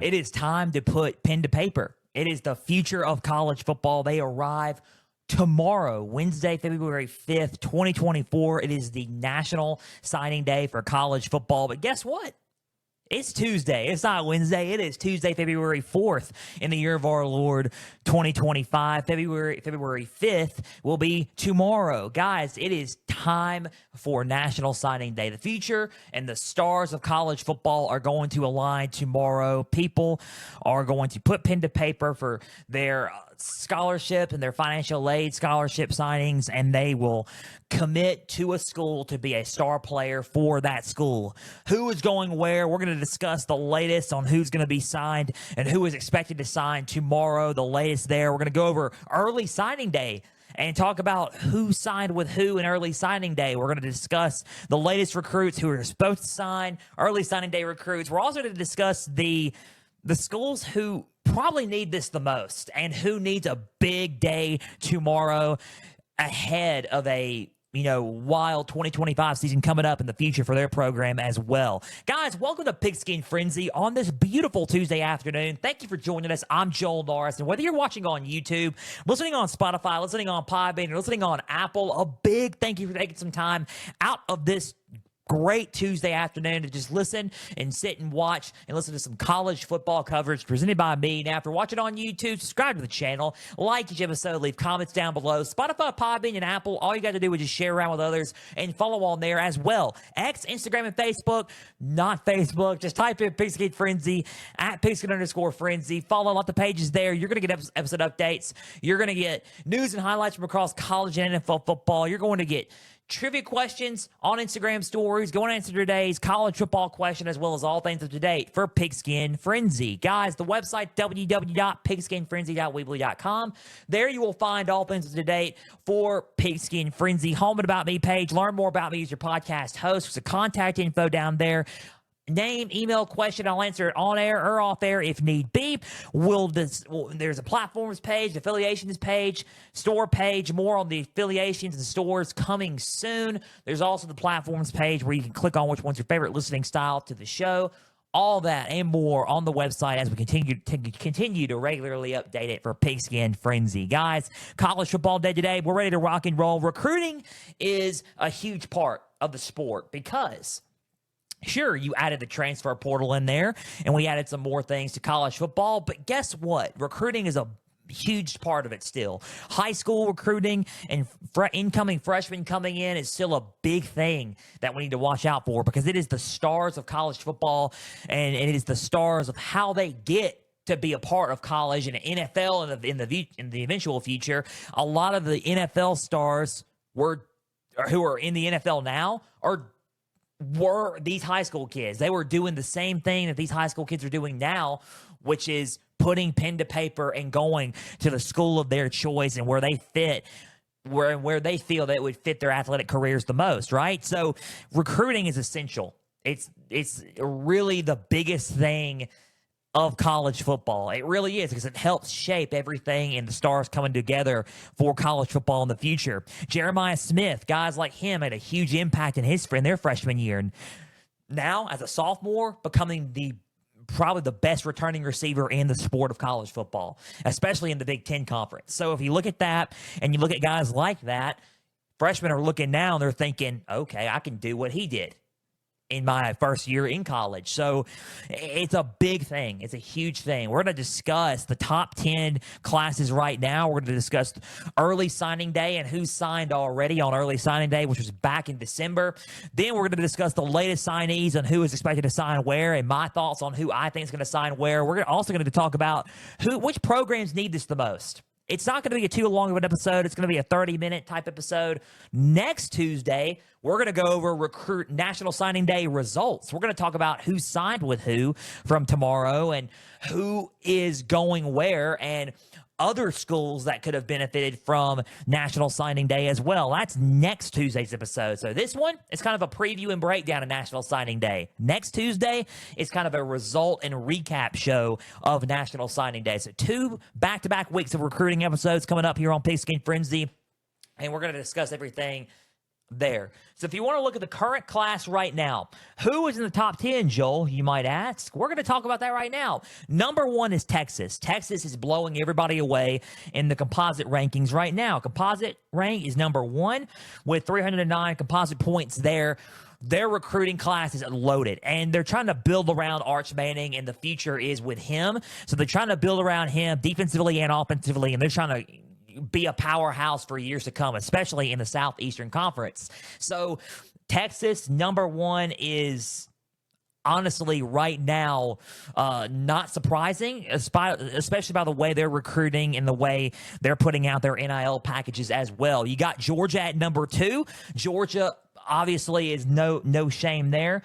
It is time to put pen to paper. It is the future of college football. They arrive tomorrow, Wednesday, February 5th, 2024. It is the National Signing Day for college football. But guess what? It's Tuesday. It's not Wednesday. It is Tuesday, February 4th in the year of our Lord 2025. February 5th will be tomorrow. Guys, it is time for National Signing Day. The future and the stars of college football are going to align tomorrow. People are going to put pen to paper for their scholarship and their financial aid scholarship signings, and they will commit to a school to be a star player for that school. Who is going where? We're going to discuss the latest on who's going to be signed and who is expected to sign tomorrow. The latest there. We're going to go over early signing day and talk about who signed with who in early signing day. We're going to discuss the latest recruits who are supposed to sign, early signing day recruits. We're also going to discuss the schools who probably need this the most and who needs a big day tomorrow ahead of a wild 2025 season coming up in the future for their program as well. Guys, welcome to Pigskin Frenzy on this beautiful Tuesday afternoon. Thank you for joining us. I'm Joel Norris, and whether you're watching on YouTube, listening on Spotify, listening on Podbean, or listening on Apple, a big thank you for taking some time out of this great Tuesday afternoon to just listen and sit and watch and listen to some college football coverage presented by me. Now, after watching on YouTube, subscribe to the channel, like each episode, leave comments down below. Spotify, Podbean, and Apple, all you got to do is just share around with others and follow on there as well. X, Instagram, and Facebook. Not Facebook. Just type in Pigskin Frenzy, at Pigskin_Frenzy. Follow a lot of the pages there. You're going to get episode updates. You're going to get news and highlights from across college and NFL football. You're going to get trivia questions on Instagram stories, going to answer today's college football question, as well as all things up to date for Pigskin Frenzy. Guys, the website, www.pigskinfrenzy.weebly.com. There you will find all things up to date for Pigskin Frenzy. Home and About Me page. Learn more about me as your podcast host. There's a contact info down there. Name, email, question. I'll answer it on air or off air if need be. There's a platforms page, affiliations page, store page. More on the affiliations and stores coming soon. There's also the platforms page where you can click on which one's your favorite listening style to the show. All that and more on the website as we continue to regularly update it for Pigskin Frenzy. Guys, college football day today. We're ready to rock and roll. Recruiting is a huge part of the sport because sure, you added the transfer portal in there, and we added some more things to college football, but guess what? Recruiting is a huge part of it still. High school recruiting and incoming freshmen coming in is still a big thing that we need to watch out for because it is the stars of college football, and it is the stars of how they get to be a part of college and NFL and in the eventual future. A lot of the NFL stars who are in the NFL now were these high school kids. They were doing the same thing that these high school kids are doing now, which is putting pen to paper and going to the school of their choice and where they fit, where they feel that it would fit their athletic careers the most, right? So recruiting is essential. It's really the biggest thing of college football. It really is because it helps shape everything and the stars coming together for college football in the future. Jeremiah Smith, guys like him had a huge impact in their freshman year. And now, as a sophomore, becoming probably the best returning receiver in the sport of college football, especially in the Big Ten Conference. So if you look at that and you look at guys like that, freshmen are looking now and they're thinking, okay, I can do what he did in my first year in college. So it's a big thing. It's a huge thing. We're going to discuss the top 10 classes right now. We're going to discuss early signing day and who's signed already on early signing day, which was back in December. Then we're going to discuss the latest signees and who is expected to sign where and my thoughts on who I think is going to sign where. We're also going to talk about which programs need this the most. It's not going to be too long of an episode. It's going to be a 30-minute type episode. Next Tuesday, we're going to go over National Signing Day results. We're going to talk about who signed with who from tomorrow and who is going where and other schools that could have benefited from National Signing Day as well. That's next Tuesday's episode. So this one is kind of a preview and breakdown of National Signing Day. Next Tuesday is kind of a result and recap show of National Signing Day. So 2 back-to-back weeks of recruiting episodes coming up here on Pigskin Frenzy. And we're going to discuss everything there. So if you want to look at the current class right now, who is in the top 10, Joel, you might ask? We're going to talk about that right now. Number 1 is Texas. Texas is blowing everybody away in the composite rankings right now. Composite rank is number 1 with 309 composite points there. Their recruiting class is loaded, and they're trying to build around Arch Manning, and the future is with him. So they're trying to build around him defensively and offensively, and they're trying to be a powerhouse for years to come, especially in the Southeastern Conference. So Texas, number 1, is honestly right now not surprising, especially by the way they're recruiting and the way they're putting out their NIL packages as well. You got Georgia at number 2. Georgia obviously is no shame there.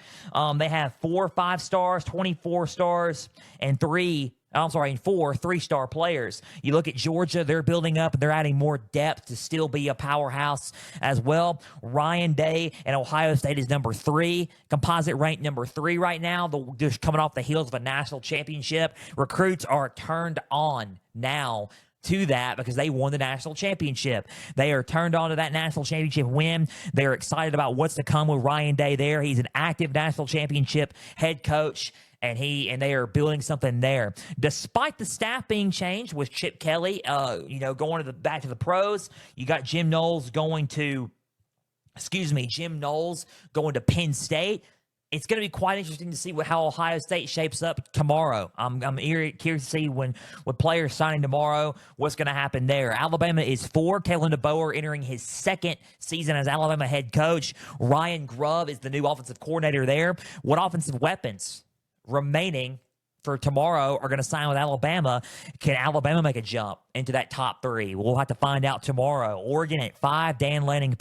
They have 4 5-stars, 24 stars, and 4 3-star players. You look at Georgia, they're building up and they're adding more depth to still be a powerhouse as well. Ryan Day and Ohio State is number 3. Composite ranked number 3 right now. Just coming off the heels of a national championship. Recruits are turned on now to that because they won the national championship. They are turned on to that national championship win. They're excited about what's to come with Ryan Day there. He's an active national championship head coach. And they are building something there. Despite the staff being changed with Chip Kelly, going back to the pros, you got Jim Knowles going to Penn State. It's going to be quite interesting to see how Ohio State shapes up tomorrow. I'm curious to see when with players signing tomorrow, what's going to happen there. Alabama is 4. Kalen DeBoer entering his 2nd season as Alabama head coach. Ryan Grubb is the new offensive coordinator there. What offensive weapons remaining for tomorrow are going to sign with Alabama? Can Alabama make a jump into that top 3? We'll have to find out tomorrow. Oregon at 5. Dan Lanning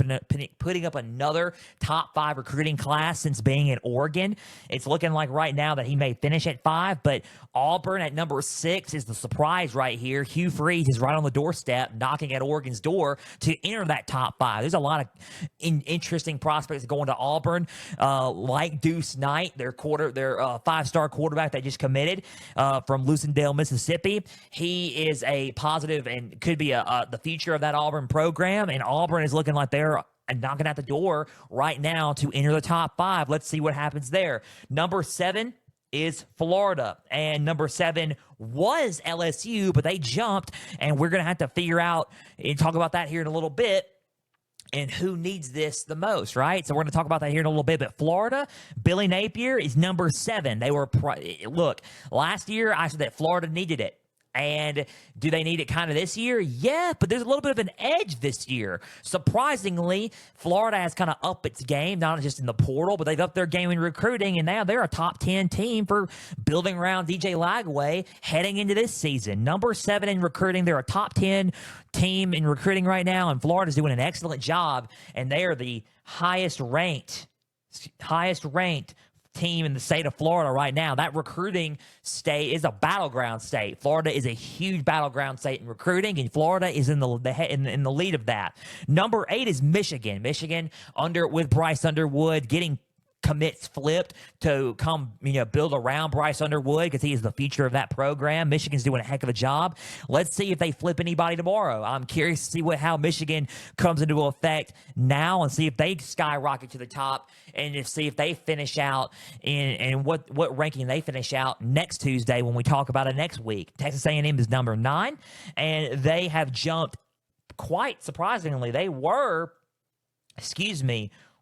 putting up another top 5 recruiting class since being at Oregon. It's looking like right now that he may finish at 5, but Auburn at number 6 is the surprise right here. Hugh Freeze is right on the doorstep, knocking at Oregon's door to enter that top 5. There's a lot of interesting prospects going to Auburn, like Deuce Knight, their 5-star quarterback that just committed from Lucindale, Mississippi. He is a positive and could be the future of that Auburn program, and Auburn is looking like they're knocking at the door right now to enter the top 5. Let's see what happens there. Number 7 is Florida, and number 7 was LSU, but they jumped, and we're going to have to figure out and talk about that here in a little bit. And who needs this the most, right? So we're going to talk about that here in a little bit. But Florida, Billy Napier is number 7. They were look, last year I said that Florida needed it. And do they need it kind of this year? Yeah, but there's a little bit of an edge this year. Surprisingly, Florida has kind of upped its game, not just in the portal, but they've upped their game in recruiting, and now they're a top 10 team for building around DJ Lagway heading into this season. Number 7 in recruiting. They're a top 10 team in recruiting right now, and Florida's doing an excellent job, and they are the highest ranked team in the state of Florida right now. That recruiting state is a battleground state. Florida is a huge battleground state in recruiting, and Florida is in the lead of that. Number 8 is Michigan. Michigan with Bryce Underwood getting commits flipped to come, build around Bryce Underwood because he is the future of that program. Michigan's doing a heck of a job. Let's see if they flip anybody tomorrow. I'm curious to see how Michigan comes into effect now and see if they skyrocket to the top and see if they finish out in what ranking they finish out next Tuesday when we talk about it next week. Texas A&M is number 9, and they have jumped quite surprisingly. They were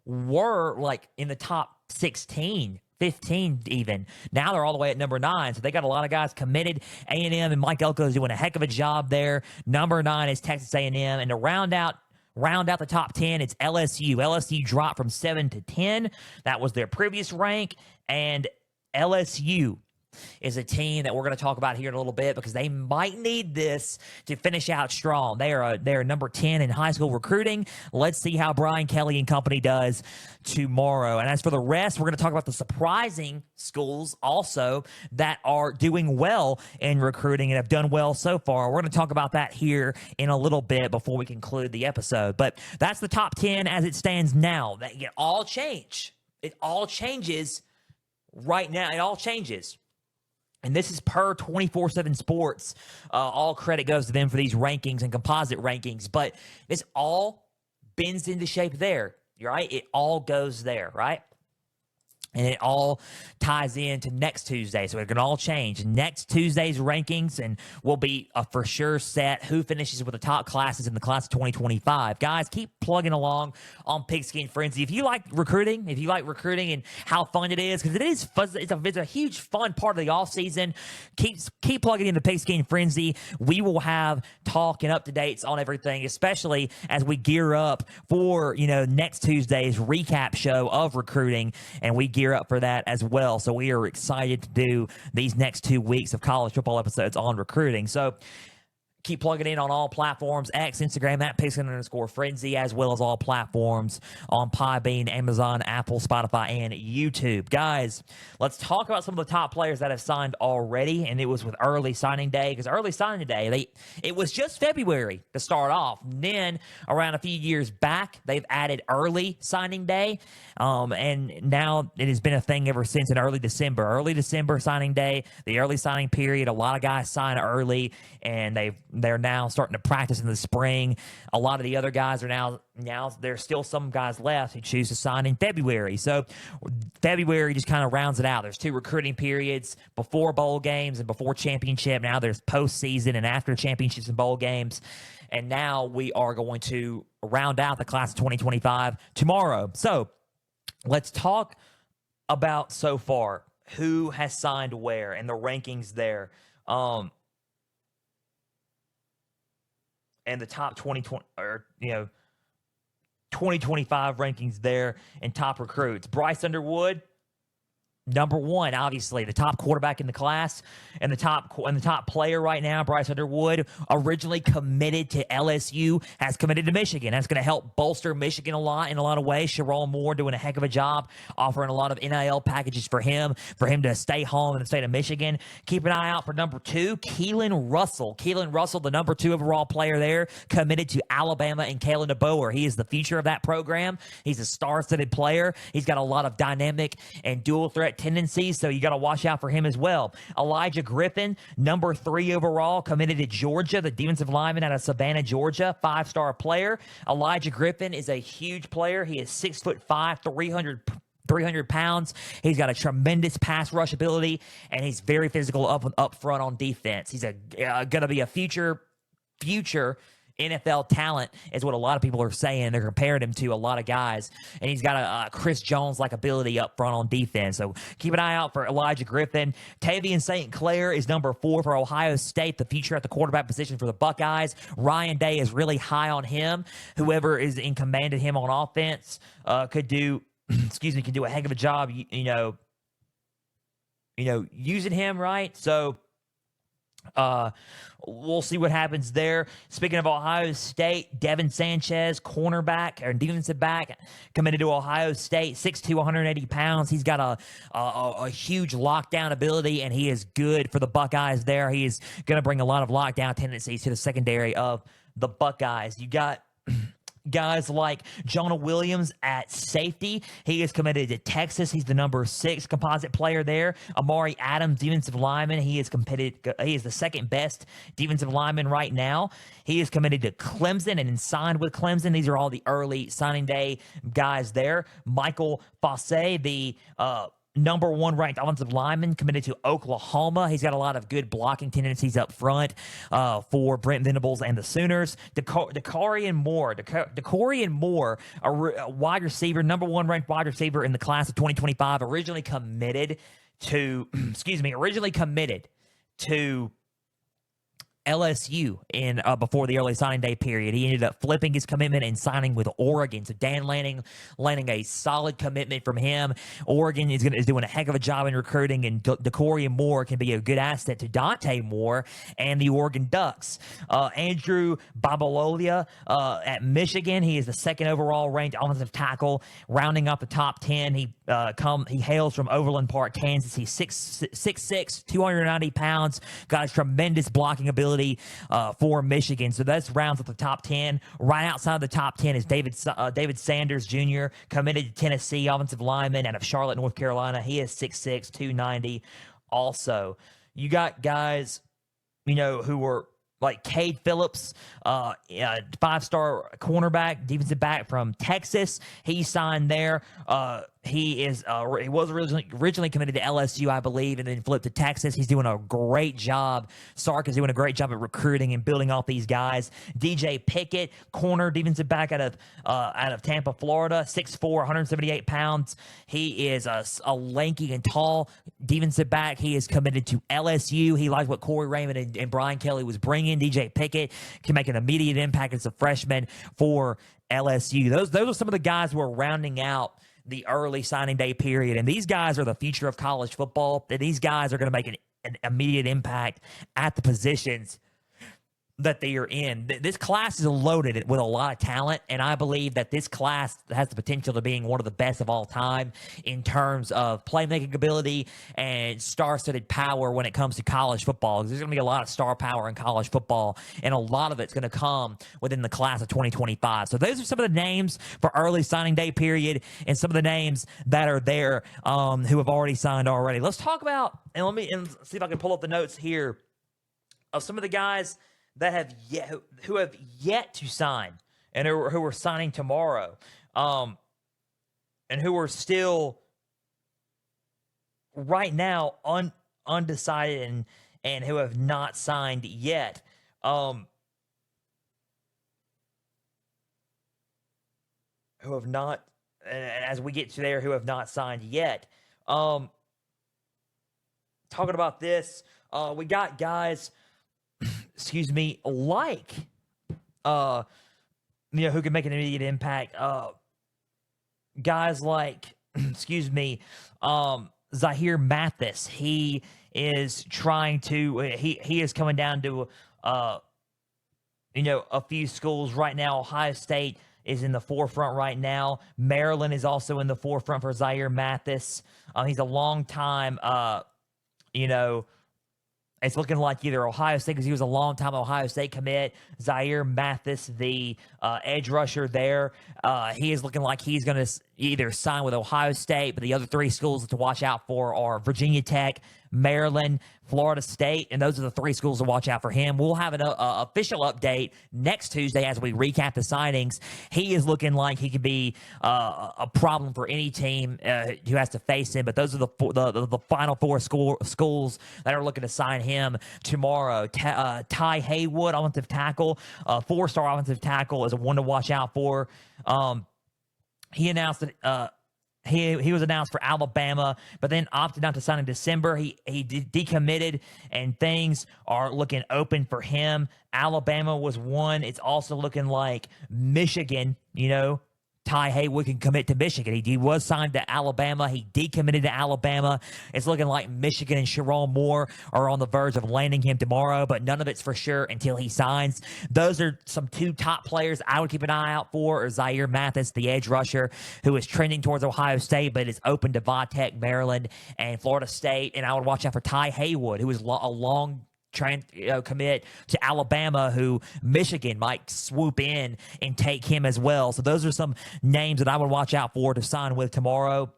like in the top 16, 15 even. Now they're all the way at number 9, so they got a lot of guys committed. A&M and Mike Elko is doing a heck of a job there. Number 9 is Texas A&M, and to round out the top 10, it's LSU. LSU dropped from 7 to 10. That was their previous rank, and LSU is a team that we're going to talk about here in a little bit because they might need this to finish out strong. They're number 10 in high school recruiting. Let's see how Brian Kelly and company does tomorrow. And as for the rest, we're going to talk about the surprising schools also that are doing well in recruiting and have done well so far. We're going to talk about that here in a little bit before we conclude the episode. But that's the top 10 as it stands now. That it all change. It all changes right now. It all changes. And this is per 24/7 Sports. All credit goes to them for these rankings and composite rankings. But this all bends into shape there. right? It all goes there, right? And it all ties into next Tuesday. So it can all change. Next Tuesday's rankings, and will be a for sure set who finishes with the top classes in the class of 2025. Guys, keep plugging along on Pigskin Frenzy. If you like recruiting, and how fun it is, because it is fun, it's a huge fun part of the offseason, keep plugging into Pigskin Frenzy. We will have talk and up-to-dates on everything, especially as we gear up for, next Tuesday's recap show of recruiting, and we gear up for that as well. So we are excited to do these next 2 weeks of college football episodes on recruiting. So keep plugging in on all platforms, X, Instagram, at Pigskin_Frenzy, as well as all platforms on Podbean, Amazon, Apple, Spotify, and YouTube. Guys, let's talk about some of the top players that have signed already, and it was with early signing day, because early signing day, it was just February to start off. And then, around a few years back, they've added early signing day, and now it has been a thing ever since in early December. Early December signing day, the early signing period, a lot of guys sign early, and they're now starting to practice in the spring. A lot of the other guys are now there's still some guys left who choose to sign in February. So February just kind of rounds it out. There's 2 recruiting periods before bowl games and before championship. Now there's postseason and after championships and bowl games. And now we are going to round out the class of 2025 tomorrow. So let's talk about so far who has signed where and the rankings there. And the top 2025 rankings there and top recruits. Bryce Underwood, number 1, obviously the top quarterback in the class, and the top player right now. Bryce Underwood, originally committed to LSU, has committed to Michigan. That's going to help bolster Michigan a lot in a lot of ways. Sharon Moore doing a heck of a job, offering a lot of NIL packages for him to stay home in the state of Michigan. Keep an eye out for number 2, Keelan Russell. Keelan Russell, the number 2 overall player there, committed to Alabama and Kalen DeBoer. He is the future of that program. He's a star-studded player. He's got a lot of dynamic and dual threat tendencies, so you got to watch out for him as well. Elijah Griffin, number 3 overall, committed to Georgia, the defensive lineman out of Savannah, Georgia, 5-star player. Elijah Griffin is a huge player. He is 6'5", 300 pounds. He's got a tremendous pass rush ability, and he's very physical up front on defense. He's going to be a future NFL talent, is what a lot of people are saying. They're comparing him to a lot of guys, and he's got a Chris Jones-like ability up front on defense. So keep an eye out for Elijah Griffin. Tavian St. Clair is number 4 for Ohio State, the future at the quarterback position for the Buckeyes. Ryan Day is really high on him. Whoever is in command of him on offense could do a heck of a job, using him, right? So we'll see what happens there. Speaking of Ohio State, Devin Sanchez, cornerback or defensive back, committed to Ohio State, 6'2", 180 pounds. He's got a huge lockdown ability, and he is good for the Buckeyes there. He is going to bring a lot of lockdown tendencies to the secondary of the Buckeyes. You got guys like Jonah Williams at safety. He is committed to Texas. He's the number 6 composite player there. Amari Adams, defensive lineman. He is the second best defensive lineman right now. He is committed to Clemson and signed with Clemson. These are all the early signing day guys there. Michael Fosse, the number 1 ranked offensive lineman, committed to Oklahoma. He's got a lot of good blocking tendencies up front for Brent Venables and the Sooners. Decorian Moore, a wide receiver, number 1 ranked wide receiver in the class of 2025, originally committed to LSU in before the early signing day period. He ended up flipping his commitment and signing with Oregon. So Dan Lanning a solid commitment from him. Oregon is doing a heck of a job in recruiting, and Decorian Moore can be a good asset to Dante Moore and the Oregon Ducks. Andrew Babalola at Michigan. He is the 2nd overall ranked offensive tackle, rounding up the top 10. He hails from Overland Park, Kansas. He's 6'6", 290 pounds. Got a tremendous blocking ability for Michigan. So that's rounds up the top 10. Right outside of the top 10 is David Sanders Jr., committed to Tennessee, offensive lineman out of Charlotte, North Carolina. He is 6'6", 290 also. You got guys, who were like Cade Phillips, 5-star cornerback, defensive back from Texas. He signed there. He was originally committed to LSU, I believe, and then flipped to Texas. He's doing a great job. Sark is doing a great job at recruiting and building off these guys. DJ Pickett, corner, defensive back out of Tampa, Florida, 6'4", 178 pounds. He is a lanky and tall defensive back. He is committed to LSU. He likes what Corey Raymond and Brian Kelly was bringing. DJ Pickett can make an immediate impact as a freshman for LSU. Those are some of the guys who are rounding out the early signing day period, and these guys are the future of college football. These guys are going to make an immediate impact at the positions that they are in. This class is loaded with a lot of talent, and I believe that this class has the potential to being one of the best of all time in terms of playmaking ability and star-studded power when it comes to college football. There's going to be a lot of star power in college football, and a lot of it's going to come within the class of 2025. So those are some of the names for early signing day period and some of the names that are there who have already signed already. Let's talk about, and see if I can pull up the notes here of some of the guys that who have yet to sign and who are signing tomorrow, and who are still right now undecided and who have not signed yet. Who have not, and as we get to there, who have not signed yet. Talking about this, we got guys, excuse me, like, who can make an immediate impact. Guys like, excuse me, Zahir Mathis. He is trying to, he is coming down to, a few schools right now. Ohio State is in the forefront right now. Maryland is also in the forefront for Zahir Mathis. He's a long time, it's looking like either Ohio State, because he was a long-time Ohio State commit. Zahir Mathis, the edge rusher there, he is looking like he's going to either sign with Ohio State, but the other three schools to watch out for are Virginia Tech, Maryland, Florida State, and those are the three schools to watch out for him. We'll have an official update next Tuesday as we recap the signings. He is looking like he could be a problem for any team who has to face him, but those are the final four schools that are looking to sign him tomorrow. Ty Haywood, offensive tackle, 4-star offensive tackle, is a one to watch out for. He announced that he was announced for Alabama, but then opted not to sign in December. He decommitted, and things are looking open for him. Alabama was one. It's also looking like Michigan, Ty Haywood can commit to Michigan. He was signed to Alabama. He decommitted to Alabama. It's looking like Michigan and Sharon Moore are on the verge of landing him tomorrow, but none of it's for sure until he signs. Those are some two top players I would keep an eye out for, or Zahir Mathis, the edge rusher, who is trending towards Ohio State, but is open to Tech, Maryland, and Florida State. And I would watch out for Ty Haywood, who is a long commit to Alabama, who Michigan might swoop in and take him as well. So those are some names that I would watch out for to sign with tomorrow.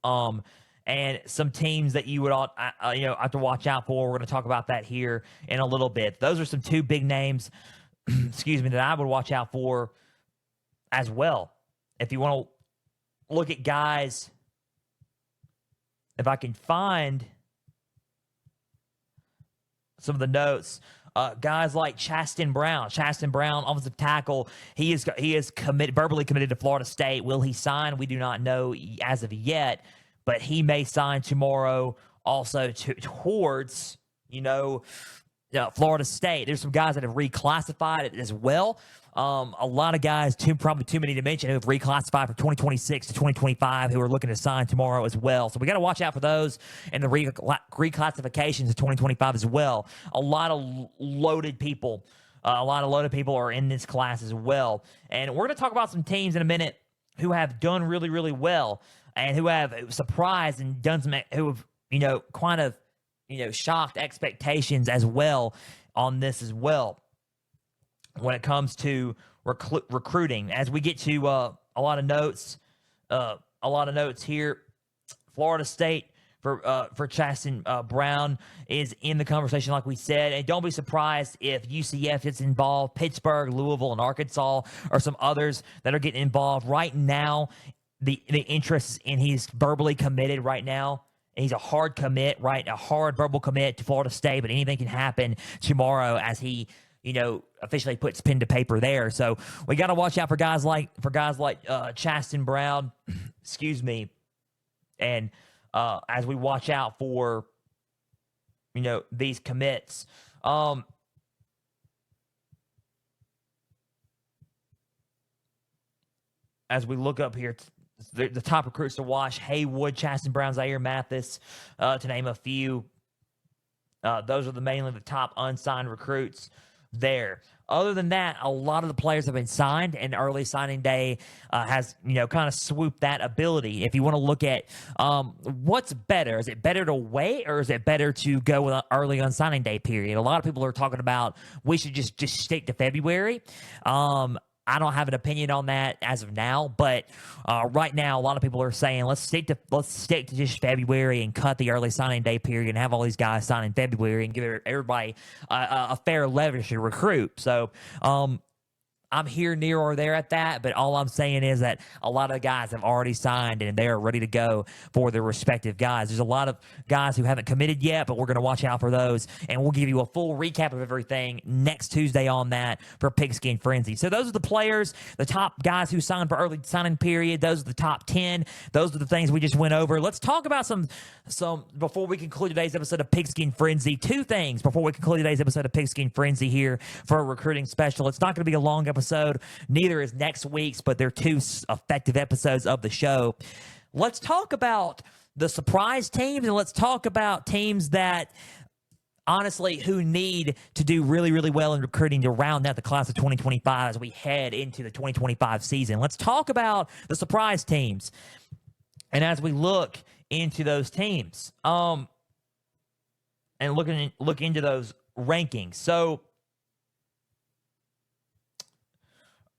And some teams that you would have to watch out for. We're going to talk about that here in a little bit. Those are some two big names, excuse me, that I would watch out for as well. If you want to look at guys, if I can find some of the notes, guys like Chasten Brown, offensive tackle, he is verbally committed to Florida State. Will he sign? We do not know as of yet, but he may sign tomorrow also towards Florida State. There's some guys that have reclassified it as well. A lot of guys, probably too many to mention, who have reclassified from 2026 to 2025, who are looking to sign tomorrow as well. So we got to watch out for those and the reclassifications in 2025 as well. A lot of loaded people are in this class as well. And we're going to talk about some teams in a minute who have done really, really well and who have surprised and done some, who have, shocked expectations as well on this as well. When it comes to recruiting, as we get to a lot of notes here, Florida State for Chasten Brown is in the conversation, like we said. And don't be surprised if UCF gets involved. Pittsburgh, Louisville, and Arkansas are some others that are getting involved right now. The interest in he's verbally committed right now. He's a hard commit, right? A hard verbal commit to Florida State, but anything can happen tomorrow as he, officially puts pen to paper there. So we got to watch out for guys like Chasten Brown, excuse me, and as we watch out for these commits. As we look up here, the top recruits to watch: Haywood, Chasten Brown, Zaire Mathis, to name a few. Those are mainly the top unsigned recruits there. Other than that, a lot of the players have been signed, and early signing day has, kind of swooped that ability. If you want to look at what's better, is it better to wait or is it better to go with an early on signing day period? A lot of people are talking about we should just stick to February. I don't have an opinion on that as of now, but right now, a lot of people are saying let's stick to just February and cut the early signing day period and have all these guys sign in February and give everybody a fair leverage to recruit. So, I'm here, near, or there at that, but all I'm saying is that a lot of guys have already signed and they're ready to go for their respective guys. There's a lot of guys who haven't committed yet, but we're going to watch out for those, and we'll give you a full recap of everything next Tuesday on that for Pigskin Frenzy. So those are the players, the top guys who signed for early signing period. Those are the top 10. Those are the things we just went over. Let's talk about some before we conclude today's episode of Pigskin Frenzy. Two things before we conclude today's episode of Pigskin Frenzy here for a recruiting special. It's not going to be a long episode. Neither is next week's, but they're two effective episodes of the show. Let's talk about the surprise teams, and let's talk about teams that honestly who need to do really, really well in recruiting to round out the class of 2025 as we head into the 2025 season. Let's talk about the surprise teams. And as we look into those teams, and look into those rankings. So,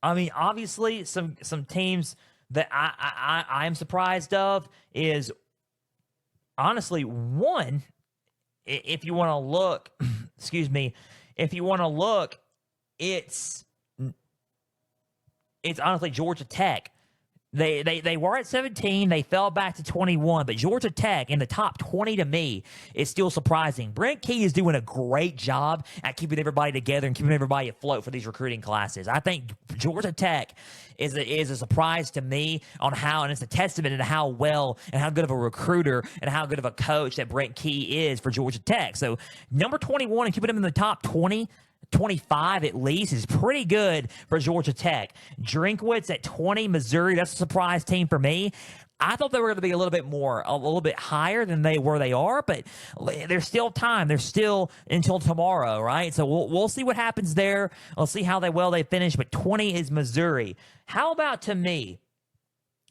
I mean, obviously, some teams that I'm surprised of is, honestly, one, if you want to look, excuse me, if you want to look, it's honestly Georgia Tech. They were at 17. They fell back to 21. But Georgia Tech in the top 20 to me is still surprising. Brent Key is doing a great job at keeping everybody together and keeping everybody afloat for these recruiting classes. I think Georgia Tech is a surprise to me on how, and it's a testament to how well and how good of a recruiter and how good of a coach that Brent Key is for Georgia Tech. So number 21 and keeping him in the top 20, 25 at least is pretty good for Georgia Tech. Drinkwitz at 20, Missouri, that's a surprise team for me. I thought they were going to be a little bit higher than they are, but there's still time. There's still until tomorrow, right? So we'll see what happens there. We'll see how well they finish, but 20 is Missouri. How about, to me,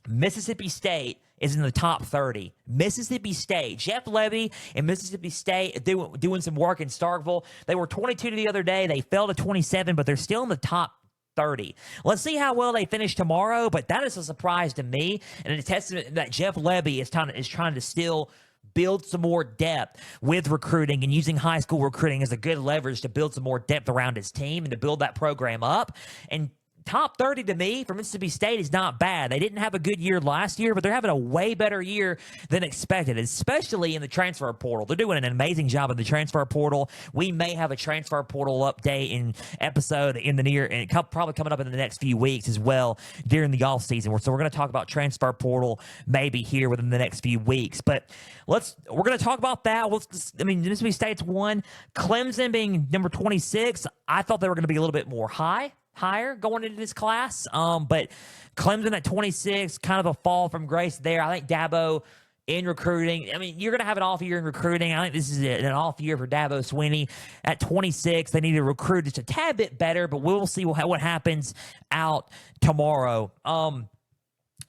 Mississippi State is in the top 30. Mississippi State. Jeff Levy and Mississippi State doing some work in Starkville. They were 22 the other day. They fell to 27, but they're still in the top 30. Let's see how well they finish tomorrow, but that is a surprise to me, and a testament that Jeff Levy is trying to still build some more depth with recruiting and using high school recruiting as a good leverage to build some more depth around his team and to build that program up. And top 30 to me for Mississippi State is not bad. They didn't have a good year last year, but they're having a way better year than expected, especially in the transfer portal. They're doing an amazing job in the transfer portal. We may have a transfer portal update in episode in the near, and probably coming up in the next few weeks as well during the off season. So we're going to talk about transfer portal maybe here within the next few weeks. But we're going to talk about that. Mississippi State's one. Clemson being number 26. I thought they were going to be a little bit more higher going into this class. But Clemson at 26, kind of a fall from grace there. I think Dabo in recruiting, you're going to have an off year in recruiting. I think this is an off year for Dabo Swinney. At 26, they need to recruit just a tad bit better, but we'll see what happens out tomorrow.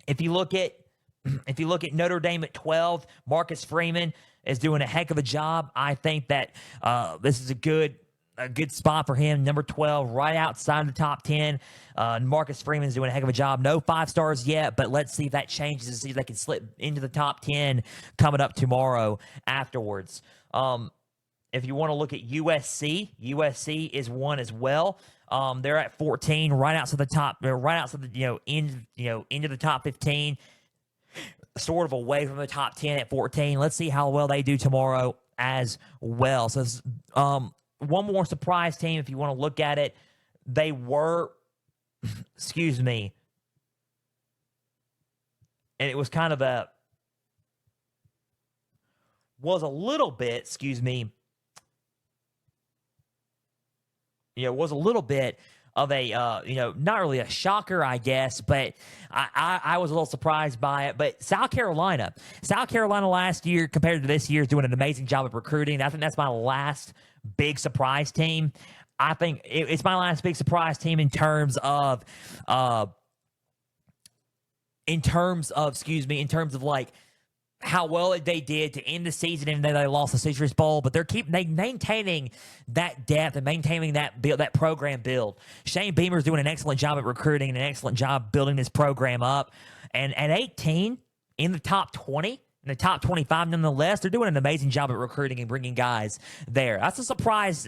If you look at Notre Dame at 12, Marcus Freeman is doing a heck of a job. I think that this is a good a good spot for him. Number 12, right outside the top 10. Marcus Freeman's doing a heck of a job. No 5 stars yet, but let's see if that changes and see if they can slip into the top 10 coming up tomorrow afterwards. If you want to look at USC is one as well. They're at 14, right outside the top, right outside the into the top 15, sort of away from the top 10 at 14. Let's see how well they do tomorrow as well. So, one more surprise team, if you want to look at it, they were, excuse me, and it was kind of a little bit of a, not really a shocker, I guess, but I was a little surprised by it. But South Carolina last year compared to this year is doing an amazing job of recruiting. I think that's my last big surprise team. I think it's my last big surprise team in terms of like how well they did to end the season, and then they lost the Citrus Bowl, but they're maintaining that depth and maintaining that program build. Shane Beamer's doing an excellent job at recruiting and an excellent job building this program up. And at 18, in the top 20, in the top 25 nonetheless, they're doing an amazing job at recruiting and bringing guys there. That's a surprise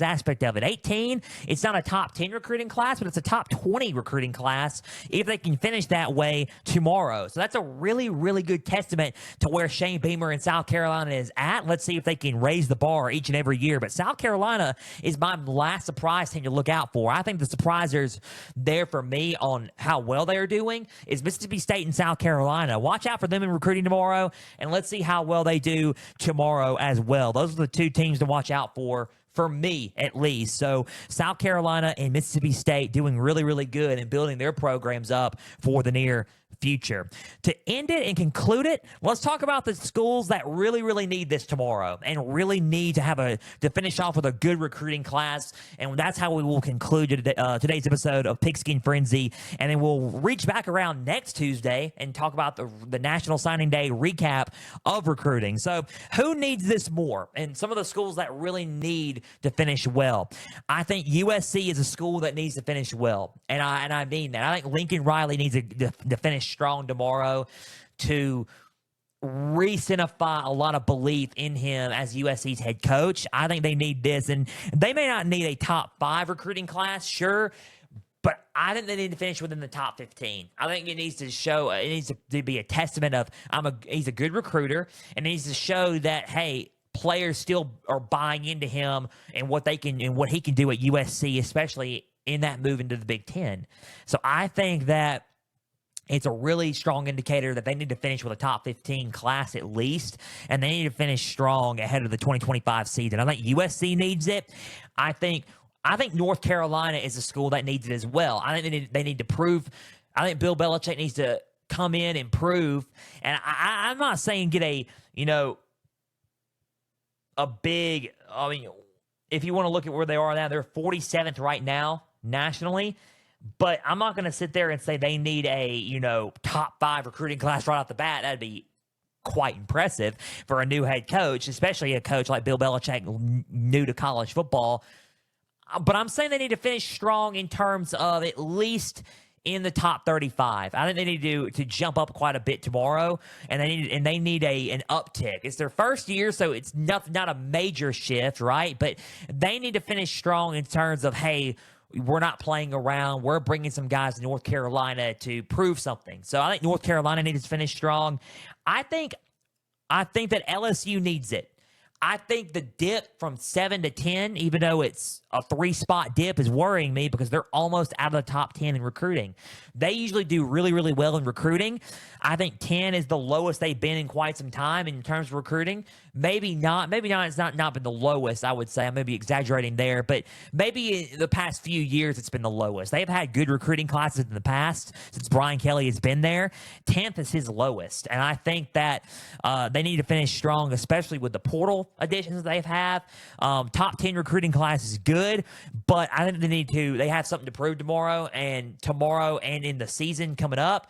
aspect of it. 18, it's not a top 10 recruiting class, but it's a top 20 recruiting class if they can finish that way tomorrow. So that's a really, really good testament to where Shane Beamer in South Carolina is at. Let's see if they can raise the bar each and every year. But South Carolina is my last surprise team to look out for. I think the surprisers there for me on how well they are doing is Mississippi State and South Carolina. Watch out for them in recruiting tomorrow, and let's see how well they do tomorrow as well. Those are the two teams to watch out for me at least. So South Carolina and Mississippi State doing really, really good and building their programs up for the near future. To end it and conclude it, let's talk about the schools that really, really need this tomorrow and really need to finish off with a good recruiting class. And that's how we will conclude today's episode of Pigskin Frenzy. And then we'll reach back around next Tuesday and talk about the National Signing Day recap of recruiting. So who needs this more? And some of the schools that really need to finish well. I think USC is a school that needs to finish well. And I mean that. I think Lincoln Riley needs to finish strong tomorrow to re-centify a lot of belief in him as USC's head coach. I think they need this, and they may not need a top 5 recruiting class, sure, but I think they need to finish within the top 15. I think it needs to be a testament of he's a good recruiter, and it needs to show that, hey, players still are buying into him and what he can do at USC, especially in that move into the Big Ten. So I think that it's a really strong indicator that they need to finish with a top 15 class at least, and they need to finish strong ahead of the 2025 season. I think USC needs it. I think North Carolina is a school that needs it as well. I think they need to prove. I think Bill Belichick needs to come in and prove. And I'm not saying get a big. I mean, if you want to look at where they are now, they're 47th right now nationally. But I'm not going to sit there and say they need a, top 5 recruiting class right off the bat. That'd be quite impressive for a new head coach, especially a coach like Bill Belichick, new to college football. But I'm saying they need to finish strong in terms of at least in the top 35. I think they need to jump up quite a bit tomorrow, and they need an uptick. It's their first year, so it's not a major shift, right? But they need to finish strong in terms of, hey, we're not playing around. We're bringing some guys to North Carolina to prove something. So I think North Carolina needs to finish strong. I think that LSU needs it. I think the dip from 7 to 10, even though it's a 3-spot dip, is worrying me because they're almost out of the top 10 in recruiting. They usually do really, really well in recruiting. I think 10 is the lowest they've been in quite some time in terms of recruiting. Maybe not. It's not been the lowest, I would say. I may be exaggerating there, but maybe in the past few years it's been the lowest. They've had good recruiting classes in the past since Brian Kelly has been there. 10th is his lowest, and I think that they need to finish strong, especially with the portal additions they've had. Top 10 recruiting class is good, but I think they have something to prove tomorrow and in the season coming up.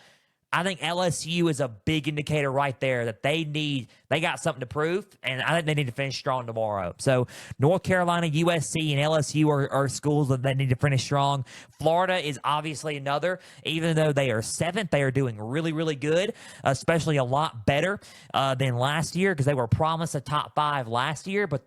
I think LSU is a big indicator right there that they got something to prove, and I think they need to finish strong tomorrow. So North Carolina, USC, and LSU are schools that they need to finish strong. Florida is obviously another. Even though they are 7th, they are doing really, really good, especially a lot better than last year because they were promised a top 5 last year, but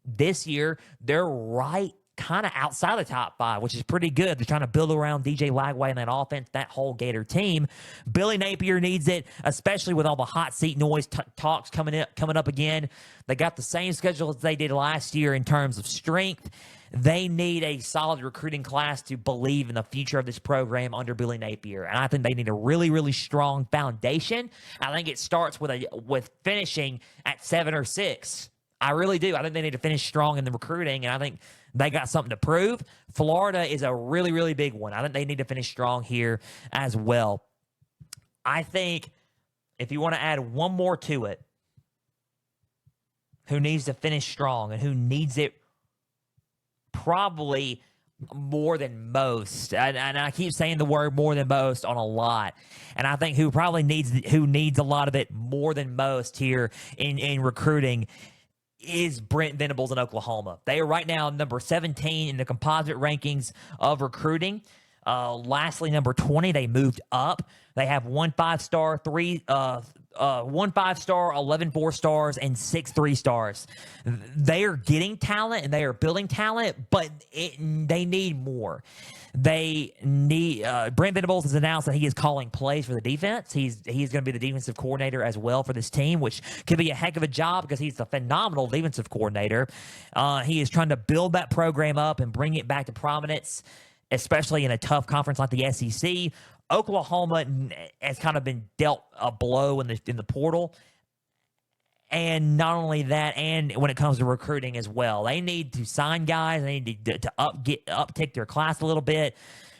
this year they're right kind of outside the top 5, which is pretty good. They're trying to build around DJ Lagway and that offense, that whole Gator team. Billy Napier needs it, especially with all the hot seat noise talks coming up again. They got the same schedule as they did last year in terms of strength. They need a solid recruiting class to believe in the future of this program under Billy Napier. And I think they need a really, really strong foundation. I think it starts with finishing at 7 or 6. I really do. I think they need to finish strong in the recruiting, and I think they got something to prove. Florida is a really, really big one. I think they need to finish strong here as well. I think if you want to add one more to it, who needs to finish strong and who needs it probably more than most, and I keep saying the word more than most on a lot, and I think who needs a lot of it more than most here in recruiting is Brent Venables in Oklahoma. They are right now number 17 in the composite rankings of recruiting. Lastly, number 20, they moved up. They have 1 5-star, 1 5-star, 11 4-stars, and 6 3-stars. They are getting talent and they are building talent, but they need more. They need Brent Venables has announced that he is calling plays for the defense. He's going to be the defensive coordinator as well for this team, which could be a heck of a job because he's a phenomenal defensive coordinator. He is trying to build that program up and bring it back to prominence, especially in a tough conference like the SEC. Oklahoma has kind of been dealt a blow in the portal. And not only that, and when it comes to recruiting as well, they need to sign guys. They need to uptick their class a little bit.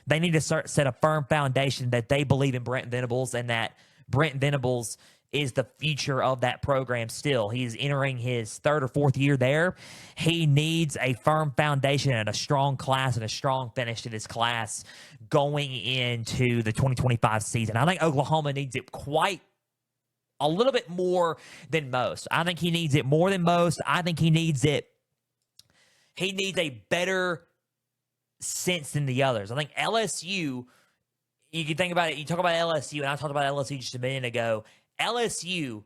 They need to set a firm foundation that they believe in Brent Venables and that Brent Venables is the future of that program still. He's entering his 3rd or 4th year there. He needs a firm foundation and a strong class and a strong finish to this class going into the 2025 season. I think Oklahoma needs it quite a little bit more than most. I think he needs it more than most. I think he needs a better sense than the others. I think LSU, you can think about it, you talk about LSU, and I talked about LSU just a minute ago. LSU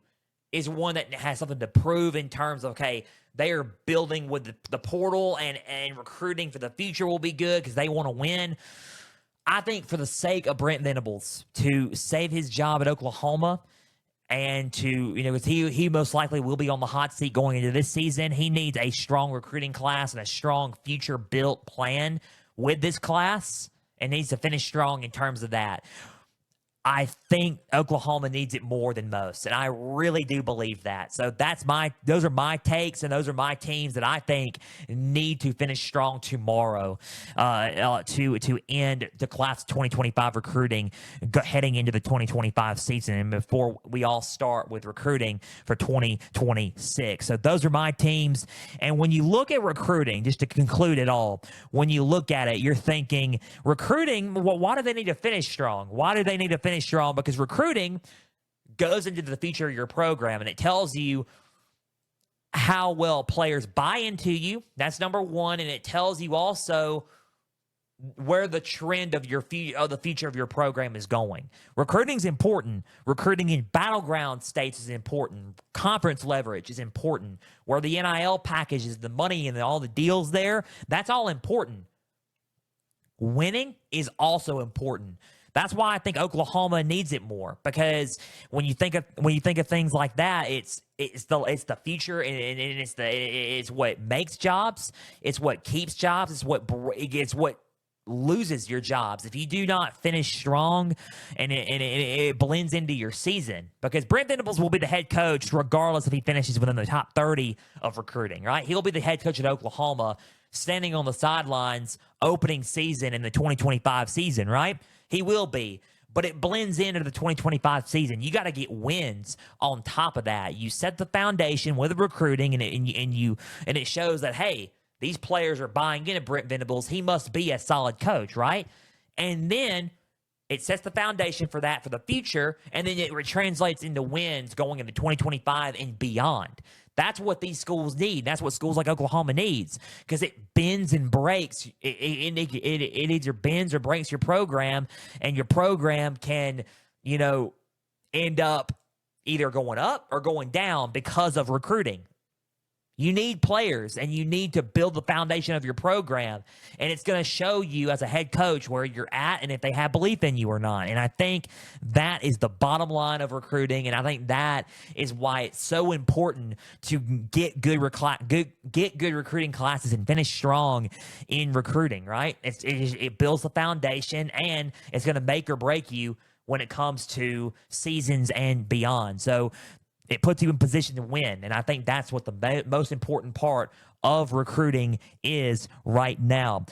is one that has something to prove in terms of, okay, they are building with the portal and recruiting for the future will be good because they want to win. I think for the sake of Brent Venables to save his job at Oklahoma, and because he most likely will be on the hot seat going into this season, he needs a strong recruiting class and a strong future built plan with this class and needs to finish strong in terms of that. I think Oklahoma needs it more than most, and I really do believe that. So those are my takes, and those are my teams that I think need to finish strong tomorrow to end the class of 2025 recruiting heading into the 2025 season, and before we all start with recruiting for 2026. So those are my teams, and when you look at recruiting, just to conclude it all, when you look at it, you're thinking recruiting. Well, why do they need to finish strong? Why do they need to finish strong? Because recruiting goes into the future of your program, and it tells you how well players buy into you. That's number one, and it tells you also where the trend of the future of your program is going. Recruiting is important. Recruiting in battleground states is important. Conference leverage is important. Where the NIL package is, the money and all the deals there, that's all important. Winning is also important. That's why I think Oklahoma needs it more, because when you think of things like that, it's the future, and it's what makes jobs, it's what keeps jobs, it's what loses your jobs if you do not finish strong, and it blends into your season. Because Brent Venables will be the head coach regardless if he finishes within the top 30 of recruiting, right? He'll be the head coach at Oklahoma, standing on the sidelines opening season in the 2025 season, right? He will be, but it blends into the 2025 season. You got to get wins on top of that. You set the foundation with the recruiting, and it shows that, hey, these players are buying into Brent Venables. He must be a solid coach, right? And then It sets the foundation for that for the future, and then it translates into wins going into 2025 and beyond. That's what these schools need. That's what schools like Oklahoma needs, because it bends and breaks. It either bends or breaks your program, and your program can, end up either going up or going down because of recruiting. You need players, and you need to build the foundation of your program, and it's going to show you as a head coach where you're at and if they have belief in you or not. And I think that is the bottom line of recruiting, and I think that is why it's so important to get good recruiting classes and finish strong in recruiting, right? It builds the foundation, and it's going to make or break you when it comes to seasons and beyond. So it puts you in position to win, and I think that's what the most important part of recruiting is right now.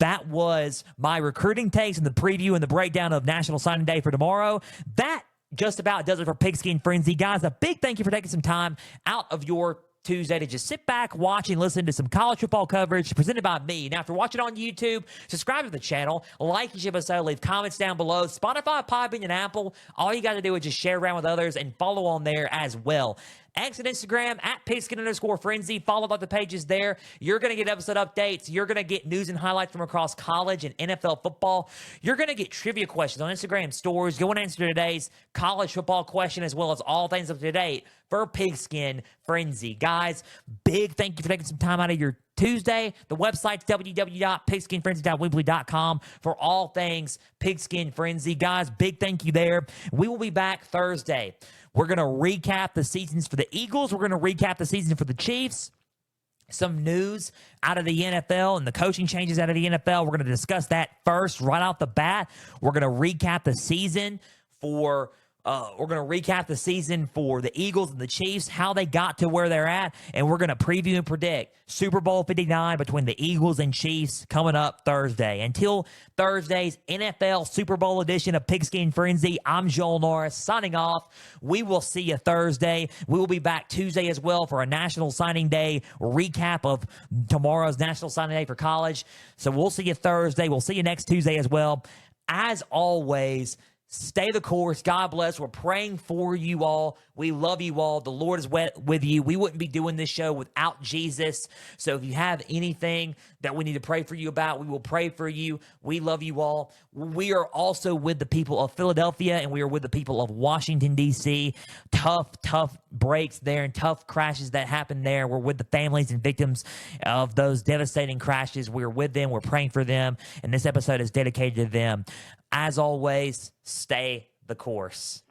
That was my recruiting takes and the preview and the breakdown of National Signing Day for tomorrow. That just about does it for Pigskin Frenzy. Guys, a big thank you for taking some time out of your Tuesday to just sit back, watch, and listen to some college football coverage presented by me. Now, if you're watching on YouTube, subscribe to the channel, like each episode, leave comments down below. Spotify, Podbean, and Apple, all you got to do is just share around with others and follow on there as well. X and Instagram at Pigskin_Frenzy. Follow up the pages there. You're going to get episode updates. You're going to get news and highlights from across college and NFL football. You're going to get trivia questions on Instagram stories. Go and answer today's college football question as well as all things up to date for Pigskin Frenzy. Guys, big thank you for taking some time out of your Tuesday. The website's www.pigskinfrenzy.weebly.com for all things Pigskin Frenzy. Guys, big thank you there. We will be back Thursday. We're going to recap the seasons for the Eagles. We're going to recap the season for the Chiefs. Some news out of the NFL and the coaching changes out of the NFL. We're going to discuss that first right off the bat. We're going to recap the season for the Eagles and the Chiefs, how they got to where they're at, and we're going to preview and predict Super Bowl 59 between the Eagles and Chiefs coming up Thursday. Until Thursday's NFL Super Bowl edition of Pigskin Frenzy, I'm Joel Norris signing off. We will see you Thursday. We will be back Tuesday as well for a National Signing Day recap of tomorrow's National Signing Day for college. So we'll see you Thursday. We'll see you next Tuesday as well. As always, stay the course. God bless. We're praying for you all. We love you all. The Lord is with you. We wouldn't be doing this show without Jesus. So if you have anything that we need to pray for you about, we will pray for you. We love you all. We are also with the people of Philadelphia, and we are with the people of Washington, D.C. Tough breaks there and tough crashes that happen there. We're with the families and victims of those devastating crashes. We're with them. We're praying for them. And this episode is dedicated to them. As always, stay the course.